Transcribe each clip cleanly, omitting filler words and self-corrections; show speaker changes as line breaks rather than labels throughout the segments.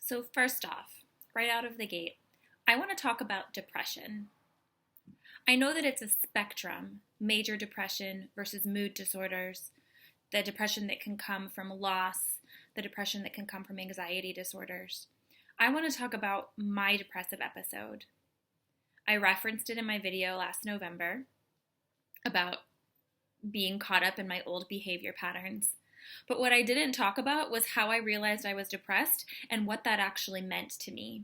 So first off, right out of the gate, I want to talk about depression. I know that it's a spectrum, major depression versus mood disorders, the depression that can come from loss, the depression that can come from anxiety disorders. I want to talk about my depressive episode. I referenced it in my video last November about being caught up in my old behavior patterns. But what I didn't talk about was how I realized I was depressed and what that actually meant to me.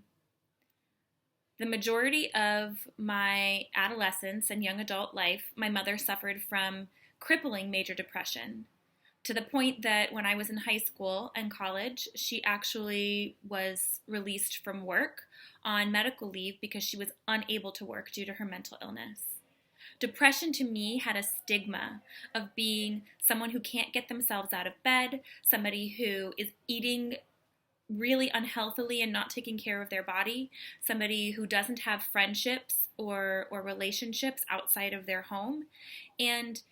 The majority of my adolescence and young adult life, my mother suffered from crippling major depression, to the point that when I was in high school and college, she actually was released from work on medical leave because she was unable to work due to her mental illness. Depression to me had a stigma of being someone who can't get themselves out of bed, somebody who is eating really unhealthily and not taking care of their body, somebody who doesn't have friendships or relationships outside of their home, and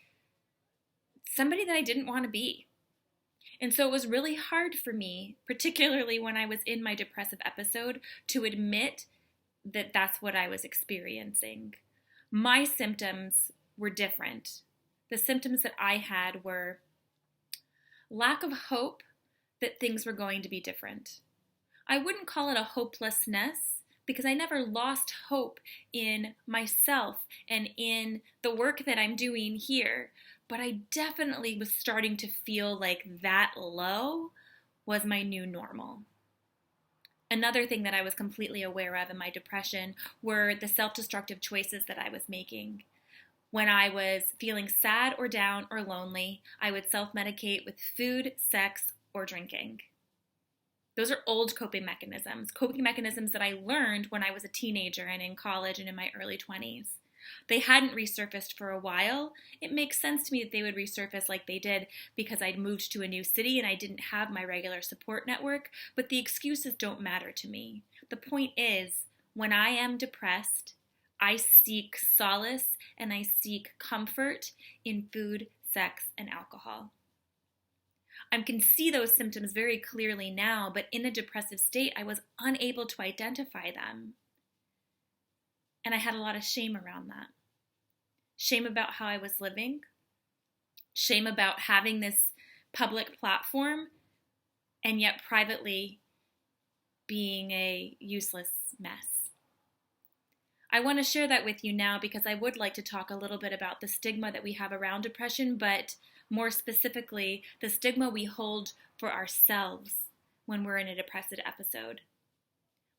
somebody that I didn't want to be. And so it was really hard for me, particularly when I was in my depressive episode, to admit that that's what I was experiencing. My symptoms were different. The symptoms that I had were lack of hope that things were going to be different. I wouldn't call it a hopelessness because I never lost hope in myself and in the work that I'm doing here, but I definitely was starting to feel like that low was my new normal. Another thing that I was completely aware of in my depression were the self-destructive choices that I was making. When I was feeling sad or down or lonely, I would self-medicate with food, sex, or drinking. Those are old coping mechanisms that I learned when I was a teenager and in college and in my early 20s. They hadn't resurfaced for a while. It makes sense to me that they would resurface like they did because I'd moved to a new city and I didn't have my regular support network, but the excuses don't matter to me. The point is, when I am depressed, I seek solace and I seek comfort in food, sex, and alcohol. I can see those symptoms very clearly now, but in a depressive state, I was unable to identify them. And I had a lot of shame around that. Shame about how I was living. Shame about having this public platform and yet privately being a useless mess. I want to share that with you now because I would like to talk a little bit about the stigma that we have around depression, but more specifically, the stigma we hold for ourselves when we're in a depressive episode.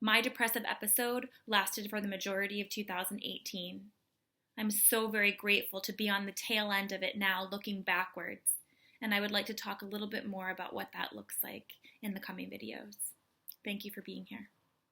My depressive episode lasted for the majority of 2018. I'm so very grateful to be on the tail end of it now, looking backwards. And I would like to talk a little bit more about what that looks like in the coming videos. Thank you for being here.